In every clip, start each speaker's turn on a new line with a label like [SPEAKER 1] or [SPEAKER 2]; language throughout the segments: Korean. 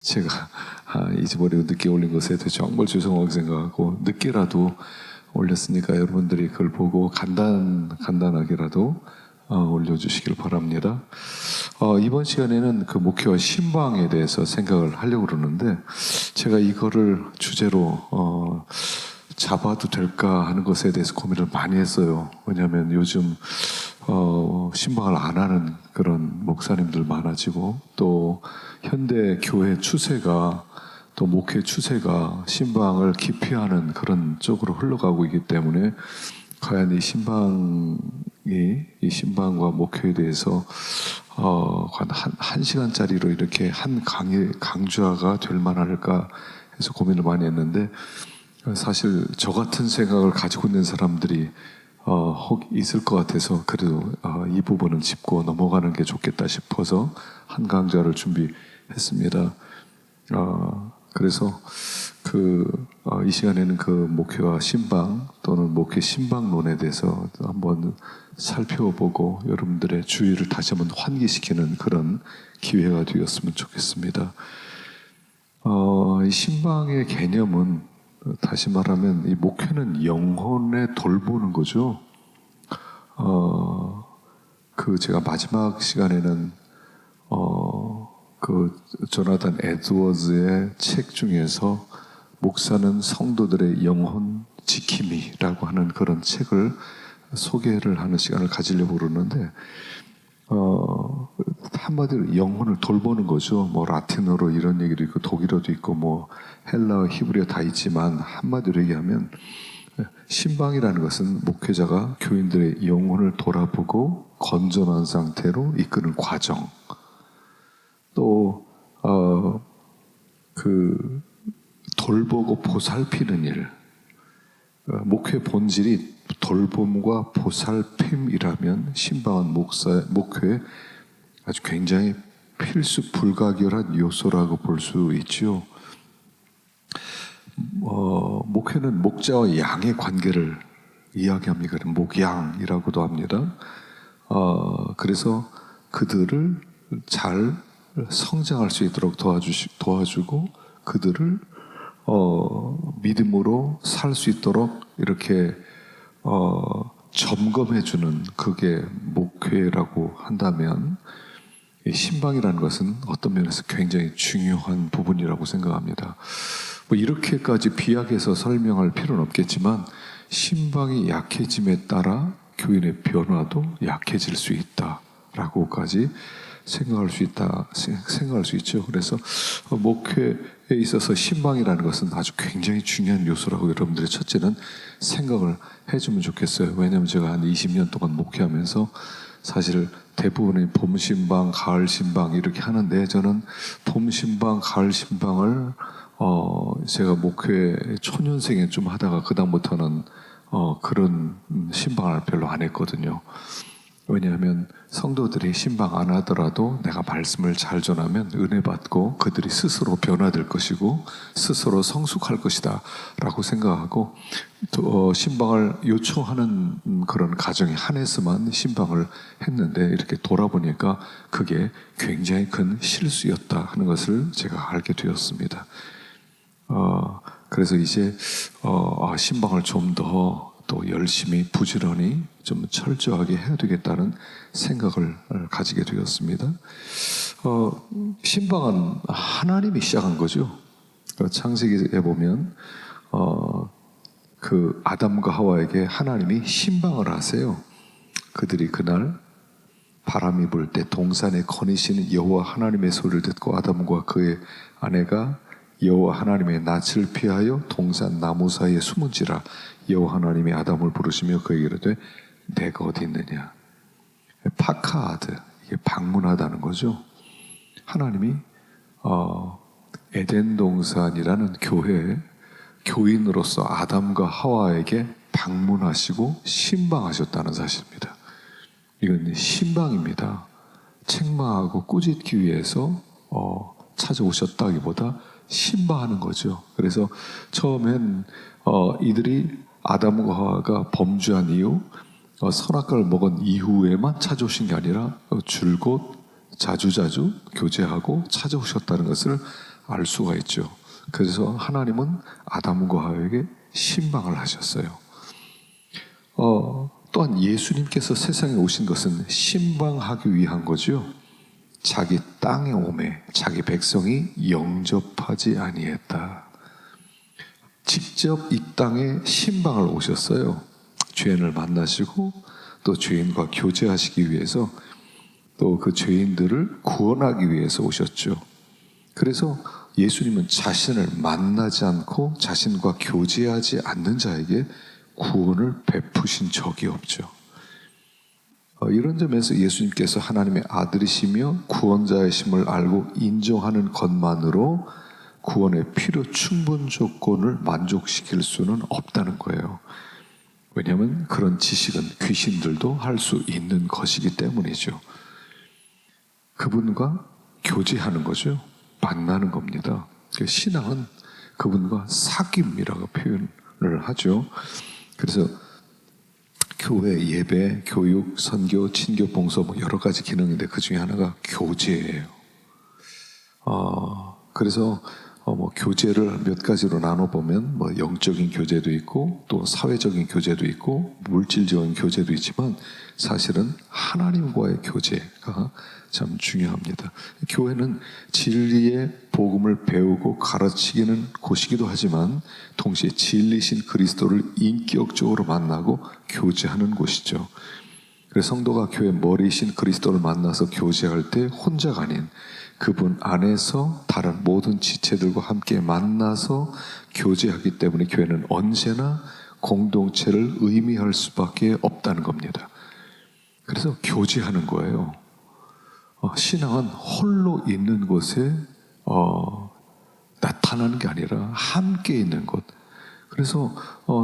[SPEAKER 1] 제가 잊어버리고 늦게 올린 것에 대해 정말 죄송하게 생각하고, 늦게라도 올렸으니까 여러분들이 그걸 보고 간단하게라도 올려주시길 바랍니다. 이번 시간에는 그 목회와 신방에 대해서 생각을 하려고 그러는데, 제가 이거를 주제로 잡아도 될까 하는 것에 대해서 고민을 많이 했어요. 왜냐하면 요즘 신방을 안 하는 그런 목사님들 많아지고, 또 현대 교회 추세가, 또 목회 추세가 신방을 기피하는 그런 쪽으로 흘러가고 있기 때문에, 과연 이 신방과 목회에 대해서 한 시간짜리로 이렇게 한 강좌가 될 만할까 해서 고민을 많이 했는데, 사실 저 같은 생각을 가지고 있는 사람들이 혹 있을 것 같아서, 그래도 이 부분은 짚고 넘어가는 게 좋겠다 싶어서 한 강좌를 준비했습니다. 그래서 이 시간에는 그 목회와 신방 또는 목회 신방론에 대해서 한번 살펴보고 여러분들의 주의를 다시 한번 환기시키는 그런 기회가 되었으면 좋겠습니다. 이 신방의 개념은, 다시 말하면 이 목회는 영혼에 돌보는 거죠. 제가 마지막 시간에는 조나단 에드워즈의 책 중에서 목사는 성도들의 영혼 지킴이라고 하는 그런 책을 소개를 하는 시간을 가지려고 그러는데, 한마디로 영혼을 돌보는 거죠. 뭐 라틴어로 이런 얘기도 있고 독일어도 있고 뭐 헬라어, 히브리어 다 있지만, 한마디로 얘기하면 신방이라는 것은 목회자가 교인들의 영혼을 돌아보고 건전한 상태로 이끄는 과정, 또 돌보고 보살피는 일, 목회 본질이 돌봄과 보살핌이라면 신방은 목회의 아주 굉장히 필수 불가결한 요소라고 볼 수 있죠. 목회는 목자와 양의 관계를 이야기합니다. 목양이라고도 합니다. 그래서 그들을 잘 성장할 수 있도록 도와주고, 그들을 믿음으로 살 수 있도록 이렇게 점검해주는, 그게 목회라고 한다면, 이 신방이라는 것은 어떤 면에서 굉장히 중요한 부분이라고 생각합니다. 뭐 이렇게까지 비약해서 설명할 필요는 없겠지만, 신방이 약해짐에 따라 교인의 변화도 약해질 수 있다라고까지 생각할 수 있죠. 그래서 목회에 있어서 신방이라는 것은 아주 굉장히 중요한 요소라고 여러분들이 첫째는 생각을 해주면 좋겠어요. 왜냐하면 제가 한 20년 동안 목회하면서 사실 대부분의 봄 신방, 가을 신방 이렇게 하는데, 저는 봄 신방, 가을 신방을 제가 목회 초년생에 좀 하다가 그 다음부터는 그런 신방을 별로 안 했거든요. 왜냐하면 성도들이 신방 안 하더라도 내가 말씀을 잘 전하면 은혜 받고 그들이 스스로 변화될 것이고 스스로 성숙할 것이다 라고 생각하고, 신방을 요청하는 그런 가정에 한해서만 신방을 했는데, 이렇게 돌아보니까 그게 굉장히 큰 실수였다 하는 것을 제가 알게 되었습니다. 그래서 이제 신방을 좀 더 또 열심히 부지런히 좀 철저하게 해야 되겠다는 생각을 가지게 되었습니다. 신방은 하나님이 시작한 거죠. 창세기에 보면 아담과 하와에게 하나님이 신방을 하세요. 그들이 그날 바람이 불 때 동산에 거니시는 여호와 하나님의 소리를 듣고 아담과 그의 아내가 여호와 하나님의 낯을 피하여 동산 나무 사이에 숨은지라. 여호와 하나님이 아담을 부르시며 그에게 이르되 내가 어디 있느냐. 파카드, 이게 방문하다는 거죠. 하나님이 에덴 동산이라는 교회에 교인으로서 아담과 하와에게 방문하시고 신방하셨다는 사실입니다. 이건 신방입니다. 책망하고 꾸짖기 위해서 찾아오셨다기보다 신방하는 거죠. 그래서 처음엔 이들이 아담과 하와가 범죄한 이후, 선악과를 먹은 이후에만 찾아오신 게 아니라 줄곧 자주자주 교제하고 찾아오셨다는 것을 알 수가 있죠. 그래서 하나님은 아담과 하와에게 신방을 하셨어요. 또한 예수님께서 세상에 오신 것은 신방하기 위한 거죠. 자기 땅에 오매 자기 백성이 영접하지 아니했다. 직접 이 땅에 신방을 오셨어요. 죄인을 만나시고 또 죄인과 교제하시기 위해서 또 그 죄인들을 구원하기 위해서 오셨죠. 그래서 예수님은 자신을 만나지 않고 자신과 교제하지 않는 자에게 구원을 베푸신 적이 없죠. 이런 점에서 예수님께서 하나님의 아들이시며 구원자이심을 알고 인정하는 것만으로 구원의 필요 충분 조건을 만족시킬 수는 없다는 거예요. 왜냐하면 그런 지식은 귀신들도 할 수 있는 것이기 때문이죠. 그분과 교제하는 거죠. 만나는 겁니다. 신앙은 그분과 사귐이라고 표현을 하죠. 그래서 교회, 예배, 교육, 선교, 친교, 봉사 뭐 여러 가지 기능인데 그 중에 하나가 교제예요. 그래서 뭐 교제를 몇 가지로 나눠보면 뭐 영적인 교제도 있고 또 사회적인 교제도 있고 물질적인 교제도 있지만 사실은 하나님과의 교제가 참 중요합니다. 교회는 진리의 복음을 배우고 가르치기는 곳이기도 하지만 동시에 진리신 그리스도를 인격적으로 만나고 교제하는 곳이죠. 그래서 성도가 교회 머리이신 그리스도를 만나서 교제할 때 혼자가 아닌 그분 안에서 다른 모든 지체들과 함께 만나서 교제하기 때문에 교회는 언제나 공동체를 의미할 수밖에 없다는 겁니다. 그래서 교제하는 거예요. 신앙은 홀로 있는 곳에 나타나는 게 아니라 함께 있는 곳. 그래서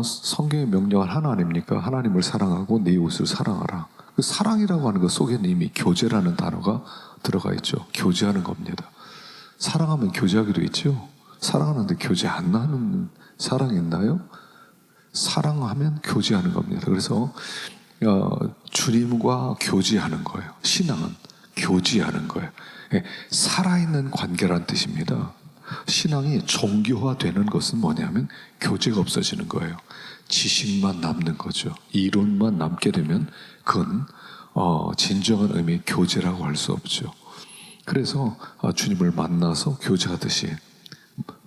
[SPEAKER 1] 성경의 명령은 하나 아닙니까? 하나님을 사랑하고 네 이웃을 사랑하라. 그 사랑이라고 하는 것 속에는 이미 교제라는 단어가 들어가 있죠. 교제하는 겁니다. 사랑하면 교제하기도 있죠. 사랑하는데 교제 안 하는 사랑이 있나요? 사랑하면 교제하는 겁니다. 그래서 주님과 교제하는 거예요. 신앙은 교제하는 거예요. 살아있는 관계란 뜻입니다. 신앙이 종교화되는 것은 뭐냐면 교제가 없어지는 거예요. 지식만 남는 거죠. 이론만 남게 되면 그건 진정한 의미의 교제라고 할 수 없죠. 그래서 주님을 만나서 교제하듯이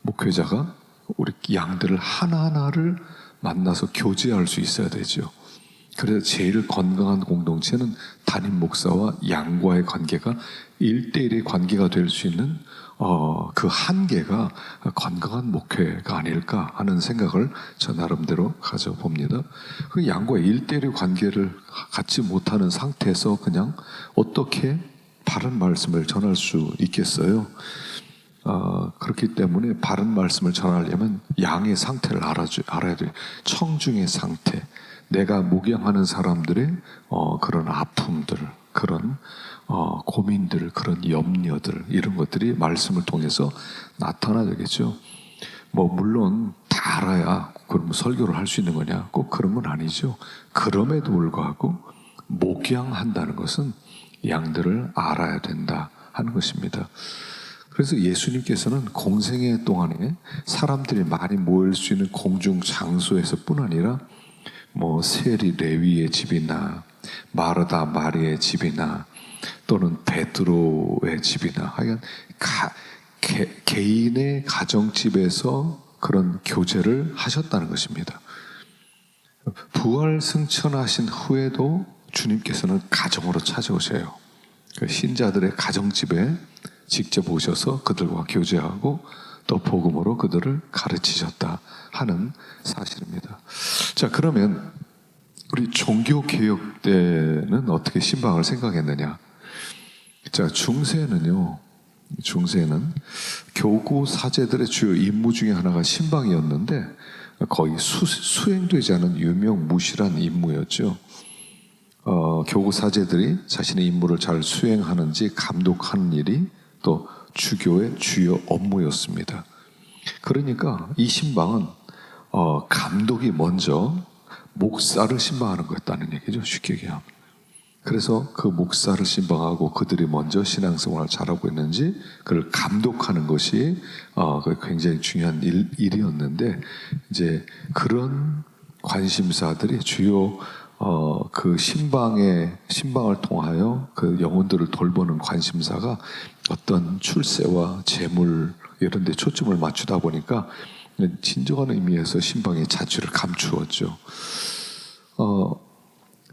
[SPEAKER 1] 목회자가 우리 양들을 하나하나를 만나서 교제할 수 있어야 되죠. 그래서 제일 건강한 공동체는 담임 목사와 양과의 관계가 1:1의 관계가 될 수 있는 그 한계가 건강한 목회가 아닐까 하는 생각을 저 나름대로 가져봅니다. 그 양과의 1:1의 관계를 갖지 못하는 상태에서 그냥 어떻게 바른 말씀을 전할 수 있겠어요? 그렇기 때문에 바른 말씀을 전하려면 양의 상태를 알아야 돼요. 청중의 상태, 내가 목양하는 사람들의 그런 아픔들, 그런 고민들, 그런 염려들, 이런 것들이 말씀을 통해서 나타나야겠죠. 뭐 물론 다 알아야 그럼 설교를 할 수 있는 거냐? 꼭 그런 건 아니죠. 그럼에도 불구하고 목양한다는 것은 양들을 알아야 된다 하는 것입니다. 그래서 예수님께서는 공생애 동안에 사람들이 많이 모일 수 있는 공중 장소에서뿐 아니라 뭐 세리 레위의 집이나 마르다 마리의 집이나 또는 베드로의 집이나 하여간 개인의 가정집에서 그런 교제를 하셨다는 것입니다. 부활 승천하신 후에도 주님께서는 가정으로 찾아오셔요. 신자들의 가정집에 직접 오셔서 그들과 교제하고 또 복음으로 그들을 가르치셨다 하는 사실입니다. 자, 그러면 우리 종교개혁 때는 어떻게 신방을 생각했느냐? 자, 중세는 교구 사제들의 주요 임무 중에 하나가 신방이었는데 거의 수행되지 않은 유명무실한 임무였죠. 교구 사제들이 자신의 임무를 잘 수행하는지 감독하는 일이 또 주교의 주요 업무였습니다. 그러니까 이 신방은 감독이 먼저 목사를 신방하는 거였다는 얘기죠. 쉽게 얘기하면. 그래서 그 목사를 신방하고 그들이 먼저 신앙생활을 잘하고 있는지 그를 감독하는 것이 굉장히 중요한 일이었는데, 이제 그런 관심사들이 주요 그 신방을 통하여 그 영혼들을 돌보는 관심사가 어떤 출세와 재물 이런 데 초점을 맞추다 보니까 진정한 의미에서 신방의 자취를 감추었죠.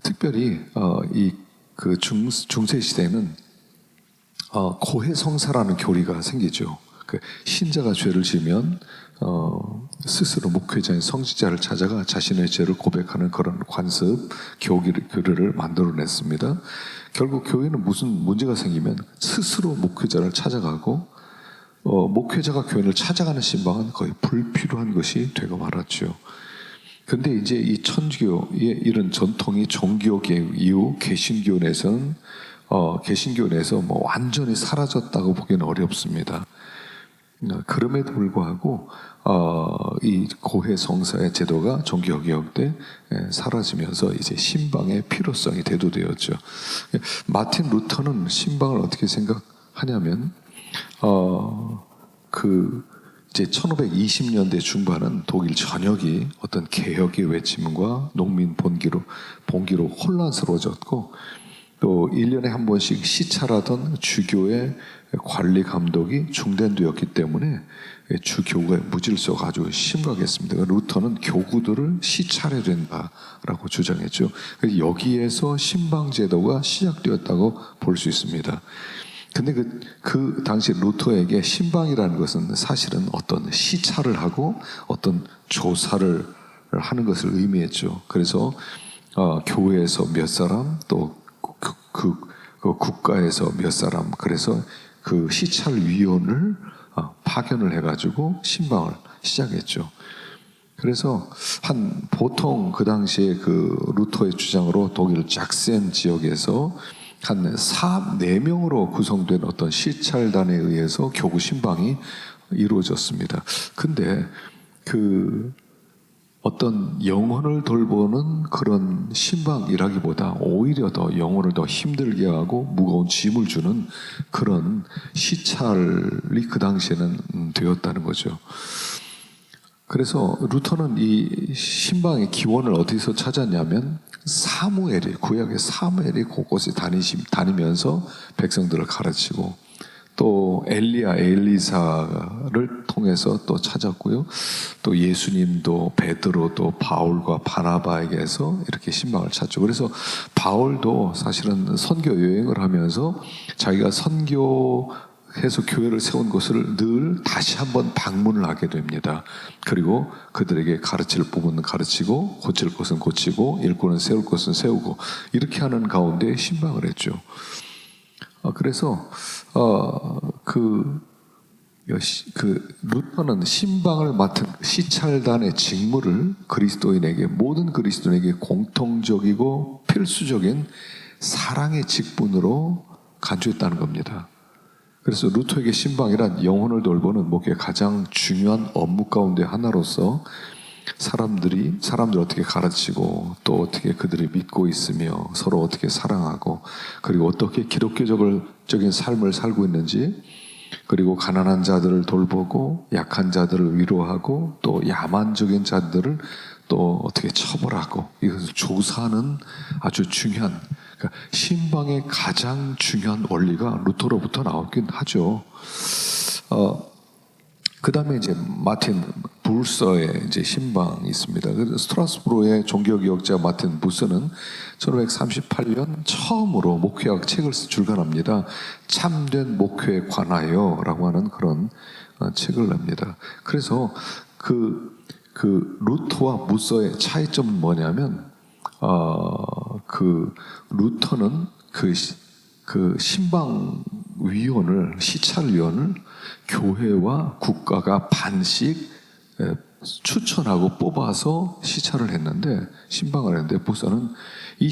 [SPEAKER 1] 특별히 이 그 중세 시대에는 고해성사라는 교리가 생기죠. 그 신자가 죄를 지면 스스로 목회자인 성직자를 찾아가 자신의 죄를 고백하는 그런 관습 교리를 만들어냈습니다. 결국 교회는 무슨 문제가 생기면 스스로 목회자를 찾아가고 목회자가 교인을 찾아가는 신방은 거의 불필요한 것이 되고 말았죠. 근데 이제 이 천주교의 이런 전통이 종교개혁 이후 개신교 내에서는 뭐 완전히 사라졌다고 보기는 어렵습니다. 그럼에도 불구하고 이 고해 성사의 제도가 종교개혁 때 사라지면서 이제 신방의 필요성이 대두되었죠. 마틴 루터는 신방을 어떻게 생각하냐면 이제 1520년대 중반은 독일 전역이 어떤 개혁의 외침과 농민 봉기로 혼란스러워졌고, 또 1년에 한 번씩 시찰하던 주교의 관리 감독이 중단되었기 때문에 주교의 무질서가 아주 심각했습니다. 루터는 교구들을 시찰해야 된다라고 주장했죠. 그래서 여기에서 신방제도가 시작되었다고 볼 수 있습니다. 근데 그 당시 루터에게 신방이라는 것은 사실은 어떤 시찰을 하고 어떤 조사를 하는 것을 의미했죠. 그래서 교회에서 몇 사람, 또 그 국가에서 몇 사람, 그래서 그 시찰위원을 파견을 해가지고 신방을 시작했죠. 그래서 보통 그 당시에 그 루터의 주장으로 독일 잭센 지역에서 한 4명으로 구성된 어떤 시찰단에 의해서 교구 신방이 이루어졌습니다. 근데 그 어떤 영혼을 돌보는 그런 신방이라기보다 오히려 더 영혼을 더 힘들게 하고 무거운 짐을 주는 그런 시찰이 그 당시에는 되었다는 거죠. 그래서 루터는 이 신방의 기원을 어디서 찾았냐면 구약의 사무엘이 곳곳에 다니면서 백성들을 가르치고, 또 엘리사를 통해서 또 찾았고요. 또 예수님도 베드로도 바울과 바나바에게서 이렇게 신방을 찾죠. 그래서 바울도 사실은 선교 여행을 하면서 자기가 선교해서 교회를 세운 곳을 늘 다시 한번 방문을 하게 됩니다. 그리고 그들에게 가르칠 부분은 가르치고 고칠 것은 고치고 일꾼은 세울 것은 세우고 이렇게 하는 가운데 신방을 했죠. 그래서 루터는 신방을 맡은 시찰단의 직무를 모든 그리스도인에게 공통적이고 필수적인 사랑의 직분으로 간주했다는 겁니다. 그래서 루터에게 신방이란 영혼을 돌보는 목회의 가장 중요한 업무 가운데 하나로서 사람들 어떻게 가르치고, 또 어떻게 그들이 믿고 있으며 서로 어떻게 사랑하고, 그리고 어떻게 기독교적인 삶을 살고 있는지, 그리고 가난한 자들을 돌보고 약한 자들을 위로하고, 또 야만적인 자들을 또 어떻게 처벌하고, 이것을 조사하는 아주 중요한, 그러니까 신방의 가장 중요한 원리가 루터로부터 나오긴 하죠. 그 다음에 이제 마틴 불서의 이제 신방이 있습니다. 스트라스부르의 종교개혁자 마틴 불서는 1538년 처음으로 목회학 책을 출간합니다. 참된 목회에 관하여라고 하는 그런 책을 냅니다. 그래서 그 루터와 무서의 차이점은 뭐냐면, 루터는 그 시찰위원을 교회와 국가가 반씩 추천하고 뽑아서 신방을 했는데 부서는 이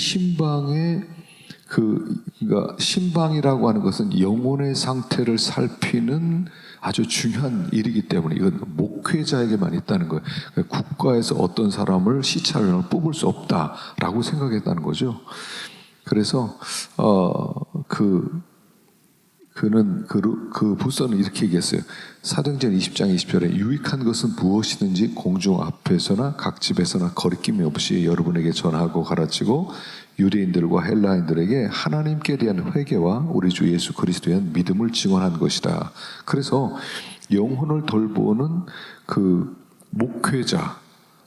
[SPEAKER 1] 그러니까 신방이라고 하는 것은 영혼의 상태를 살피는 아주 중요한 일이기 때문에 이건 목회자에게만 있다는 거예요. 국가에서 어떤 사람을 시찰을 뽑을 수 없다라고 생각했다는 거죠. 그래서 그 부서는 이렇게 얘기했어요. 사도행전 20장 20절에 유익한 것은 무엇이든지 공중 앞에서나 각 집에서나 거리낌이 없이 여러분에게 전하고 가르치고 유대인들과 헬라인들에게 하나님께 대한 회개와 우리 주 예수 그리스도에 대한 믿음을 증언한 것이다. 그래서 영혼을 돌보는 그 목회자,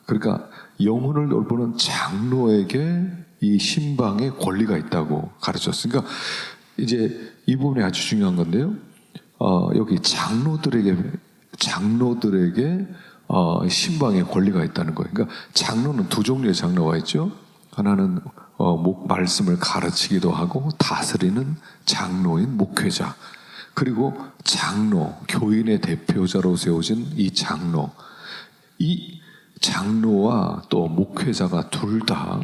[SPEAKER 1] 그러니까 영혼을 돌보는 장로에게 이 신방의 권리가 있다고 가르쳤어요. 그러니까 이제 이 부분이 아주 중요한 건데요. 여기 장로들에게 신방의 권리가 있다는 거예요. 그러니까 장로는 두 종류의 장로가 있죠. 하나는 말씀을 가르치기도 하고 다스리는 장로인 목회자, 그리고 장로, 교인의 대표자로 세워진 이 장로와 또 목회자가 둘 다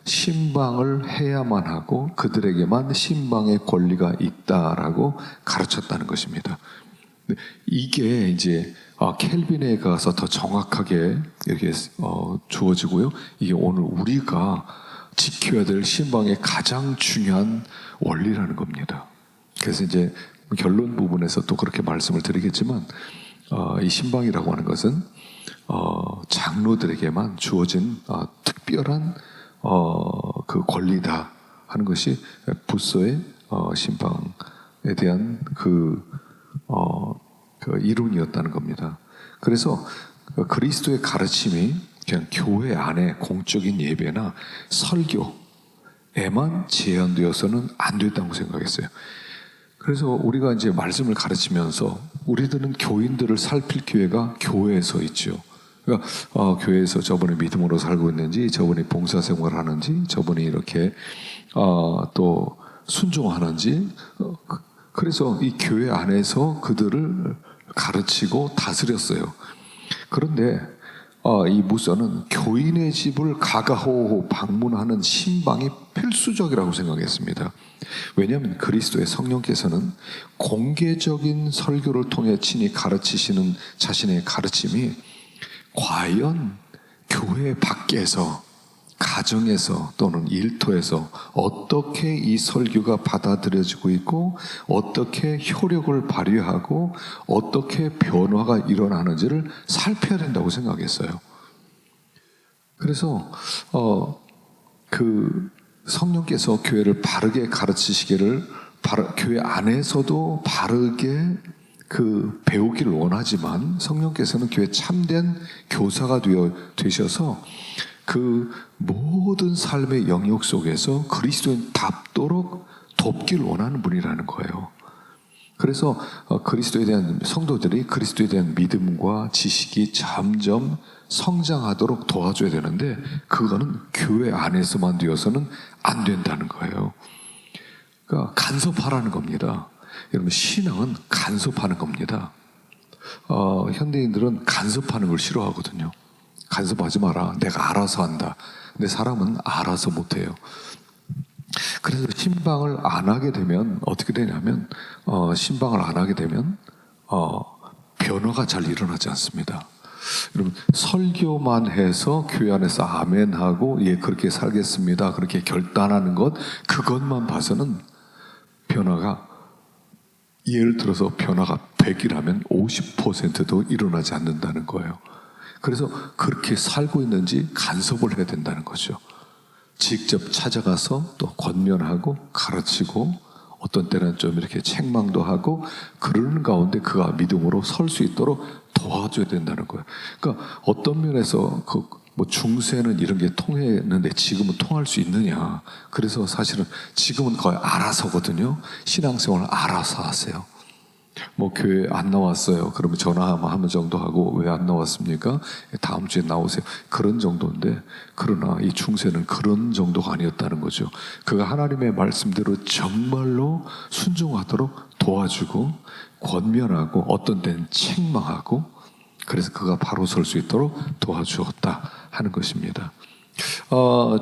[SPEAKER 1] 신방을 해야만 하고 그들에게만 신방의 권리가 있다라고 가르쳤다는 것입니다. 이게 이제 켈빈에 가서 더 정확하게 이렇게 주어지고요. 이게 오늘 우리가 지켜야 될 신방의 가장 중요한 원리라는 겁니다. 그래서 이제 결론 부분에서 또 그렇게 말씀을 드리겠지만 이 신방이라고 하는 것은 장로들에게만 주어진 특별한 그 권리다 하는 것이 부서의 신방에 대한 그 이론이었다는 겁니다. 그래서 그리스도의 가르침이 그냥 교회 안에 공적인 예배나 설교에만 제한되어서는 안 된다고 생각했어요. 그래서 우리가 이제 말씀을 가르치면서 우리들은 교인들을 살필 기회가 교회에서 있죠. 그러니까 교회에서 저분이 믿음으로 살고 있는지, 저분이 봉사생활 하는지, 저분이 이렇게 또 순종하는지, 그래서 이 교회 안에서 그들을 가르치고 다스렸어요. 그런데 이 무서는 교인의 집을 가가호호 방문하는 신방이 필수적이라고 생각했습니다. 왜냐하면 그리스도의 성령께서는 공개적인 설교를 통해 친히 가르치시는 자신의 가르침이 과연 교회 밖에서, 가정에서 또는 일터에서 어떻게 이 설교가 받아들여지고 있고 어떻게 효력을 발휘하고 어떻게 변화가 일어나는지를 살펴야 된다고 생각했어요. 그래서 그 성령께서 교회를 바르게 가르치시기를 교회 안에서도 바르게 그 배우기를 원하지만 성령께서는 교회 참된 교사가 되셔서 그 모든 삶의 영역 속에서 그리스도인답도록 돕기를 원하는 분이라는 거예요. 그래서 그리스도에 대한 성도들이 그리스도에 대한 믿음과 지식이 점점 성장하도록 도와줘야 되는데 그거는 교회 안에서만 되어서는 안 된다는 거예요. 그러니까 간섭하라는 겁니다. 여러분, 신앙은 간섭하는 겁니다. 현대인들은 간섭하는 걸 싫어하거든요. 간섭하지 마라. 내가 알아서 한다. 근데 사람은 알아서 못해요. 그래서 신방을 안 하게 되면 어떻게 되냐면 신방을 안 하게 되면 변화가 잘 일어나지 않습니다. 여러분, 설교만 해서 교회 안에서 아멘하고 예 그렇게 살겠습니다 그렇게 결단하는 것, 그것만 봐서는 변화가, 예를 들어서 변화가 100이라면 50%도 일어나지 않는다는 거예요. 그래서 그렇게 살고 있는지 간섭을 해야 된다는 거죠. 직접 찾아가서 또 권면하고 가르치고 어떤 때는 좀 이렇게 책망도 하고 그러는 가운데 그가 믿음으로 설 수 있도록 도와줘야 된다는 거예요. 그러니까 어떤 면에서 뭐 중세는 이런 게 통했는데 지금은 통할 수 있느냐. 그래서 사실은 지금은 거의 알아서거든요. 신앙생활을 알아서 하세요. 뭐 교회 안 나왔어요. 그러면 전화하면 정도 하고 왜 안 나왔습니까? 다음 주에 나오세요. 그런 정도인데, 그러나 이 중세는 그런 정도가 아니었다는 거죠. 그가 하나님의 말씀대로 정말로 순종하도록 도와주고 권면하고 어떤 때는 책망하고, 그래서 그가 바로 설 수 있도록 도와주었다 하는 것입니다.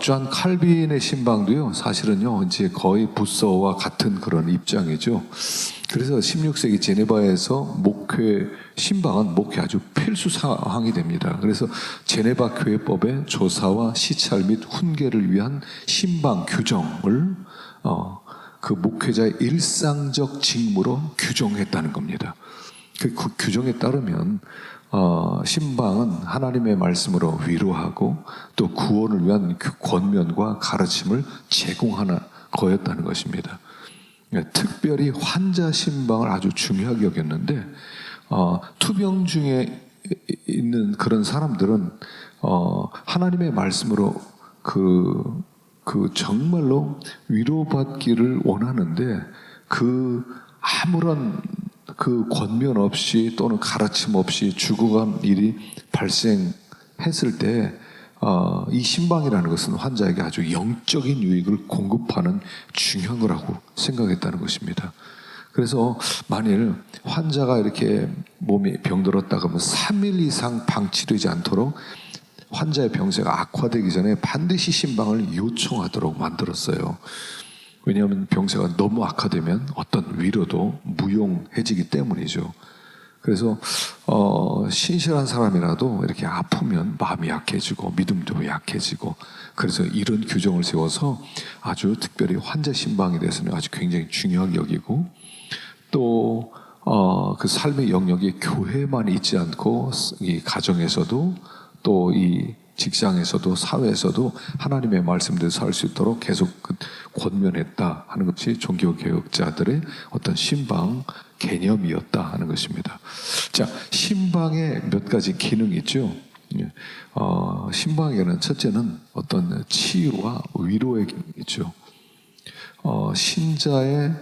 [SPEAKER 1] 존 칼빈의 신방도요, 사실은요, 이제 거의 부서와 같은 그런 입장이죠. 그래서 16세기 제네바에서 신방은 목회 아주 필수 사항이 됩니다. 그래서 제네바 교회법의 조사와 시찰 및 훈계를 위한 신방 규정을 그 목회자의 일상적 직무로 규정했다는 겁니다. 그 규정에 따르면 신방은 하나님의 말씀으로 위로하고 또 구원을 위한 권면과 가르침을 제공하는 거였다는 것입니다. 특별히 환자 신방을 아주 중요하게 여겼는데 투병 중에 있는 그런 사람들은 하나님의 말씀으로 그 정말로 위로받기를 원하는데 아무런 권면 없이 또는 가르침 없이 죽어간 일이 발생했을 때 이 신방이라는 것은 환자에게 아주 영적인 유익을 공급하는 중요한 거라고 생각했다는 것입니다. 그래서 만일 환자가 이렇게 몸이 병들었다 그러면 3일 이상 방치되지 않도록 환자의 병세가 악화되기 전에 반드시 신방을 요청하도록 만들었어요. 왜냐하면 병세가 너무 악화되면 어떤 위로도 무용해지기 때문이죠. 그래서 신실한 사람이라도 이렇게 아프면 마음이 약해지고 믿음도 약해지고, 그래서 이런 규정을 세워서 아주 특별히 환자 신방에 대해서는 아주 굉장히 중요하게 여기고, 또 그 삶의 영역이 교회만 있지 않고 이 가정에서도 또 이 직장에서도 사회에서도 하나님의 말씀대로 살 수 있도록 계속 권면했다 하는 것이 종교개혁자들의 어떤 신방 개념이었다 하는 것입니다. 자, 신방에 몇 가지 기능이 있죠. 신방에는 첫째는 어떤 치유와 위로의 기능이 있죠. 신자의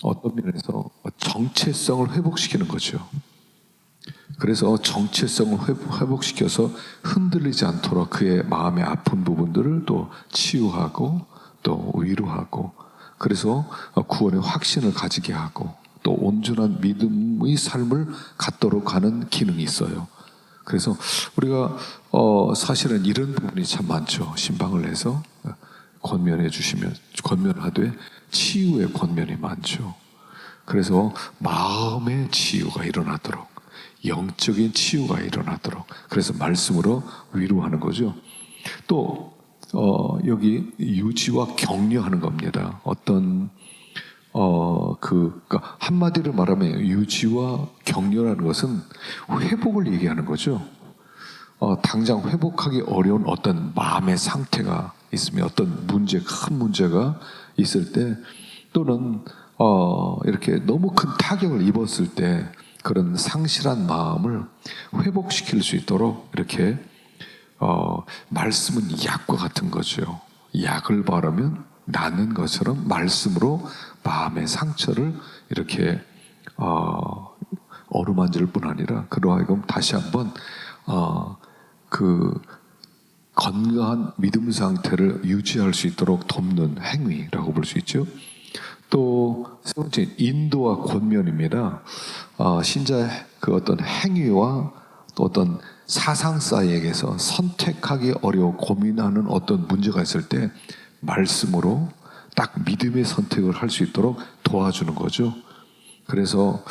[SPEAKER 1] 어떤 면에서 정체성을 회복시키는 거죠. 그래서 정체성을 회복시켜서 흔들리지 않도록 그의 마음의 아픈 부분들을 또 치유하고 또 위로하고, 그래서 구원의 확신을 가지게 하고 또 온전한 믿음의 삶을 갖도록 하는 기능이 있어요. 그래서 우리가 사실은 이런 부분이 참 많죠. 신방을 해서 권면해 주시면 권면하되 치유의 권면이 많죠. 그래서 마음의 치유가 일어나도록, 영적인 치유가 일어나도록, 그래서 말씀으로 위로하는 거죠. 또 여기 유지와 격려하는 겁니다. 어떤 그러니까 한마디로 말하면 유지와 격려라는 것은 회복을 얘기하는 거죠. 당장 회복하기 어려운 어떤 마음의 상태가 있으면, 어떤 큰 문제가 있을 때, 또는 이렇게 너무 큰 타격을 입었을 때 그런 상실한 마음을 회복시킬 수 있도록 이렇게 말씀은 약과 같은 거죠. 약을 바르면 낫는 것처럼 말씀으로 마음의 상처를 이렇게 어루만질 뿐 아니라 그로 하여금 다시 한번 그 건강한 믿음 상태를 유지할 수 있도록 돕는 행위라고 볼 수 있죠. 또 세 번째, 인도와 권면입니다. 신자의 그 어떤 행위와 또 어떤 사상 사이에서 선택하기 어려워 고민하는 어떤 문제가 있을 때 말씀으로 딱 믿음의 선택을 할 수 있도록 도와주는 거죠. 그래서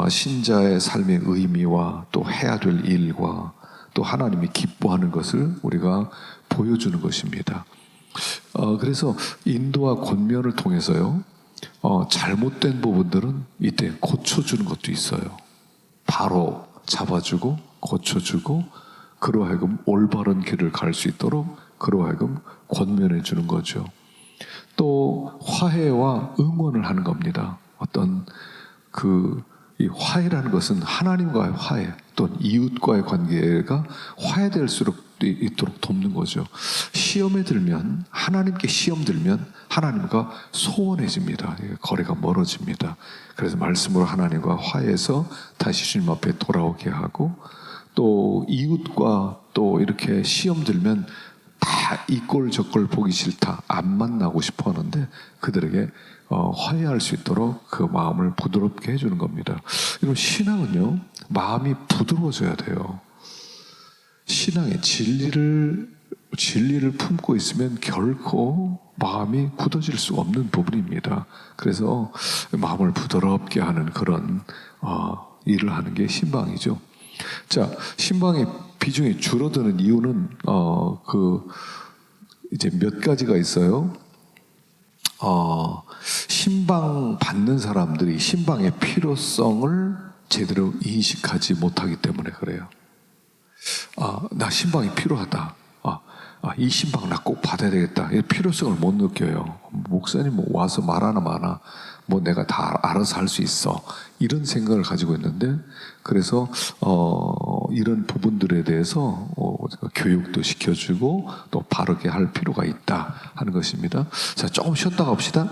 [SPEAKER 1] 신자의 삶의 의미와 또 해야 될 일과 또 하나님이 기뻐하는 것을 우리가 보여주는 것입니다. 그래서 인도와 권면을 통해서요, 잘못된 부분들은 이때 고쳐주는 것도 있어요. 바로 잡아주고 고쳐주고, 그로 하여금 올바른 길을 갈 수 있도록 그로 하여금 권면해 주는 거죠. 또 화해와 응원을 하는 겁니다. 어떤 이 화해라는 것은 하나님과의 화해, 또는 이웃과의 관계가 화해될 수 있도록 돕는 거죠. 시험에 들면, 하나님께 시험 들면 하나님과 소원해집니다. 거리가 멀어집니다. 그래서 말씀으로 하나님과 화해해서 다시 주님 앞에 돌아오게 하고, 또 이웃과 또 이렇게 시험 들면 다 이 꼴 저 꼴 보기 싫다, 안 만나고 싶어 하는데 그들에게 화해할 수 있도록 그 마음을 부드럽게 해주는 겁니다. 이런 신앙은요, 마음이 부드러워져야 돼요. 신앙의 진리를 품고 있으면 결코 마음이 굳어질 수 없는 부분입니다. 그래서 마음을 부드럽게 하는 그런 일을 하는 게 신방이죠. 자, 신방의 비중이 줄어드는 이유는 이제 몇 가지가 있어요. 신방 받는 사람들이 신방의 필요성을 제대로 인식하지 못하기 때문에 그래요. 나 신방이 필요하다. 이 신방 나 꼭 받아야 되겠다. 이 필요성을 못 느껴요. 목사님 뭐 와서 말하나 마나 뭐 내가 다 알아서 할 수 있어. 이런 생각을 가지고 있는데 그래서 이런 부분들에 대해서 교육도 시켜주고 또 바르게 할 필요가 있다 하는 것입니다. 자, 조금 쉬었다 갑시다.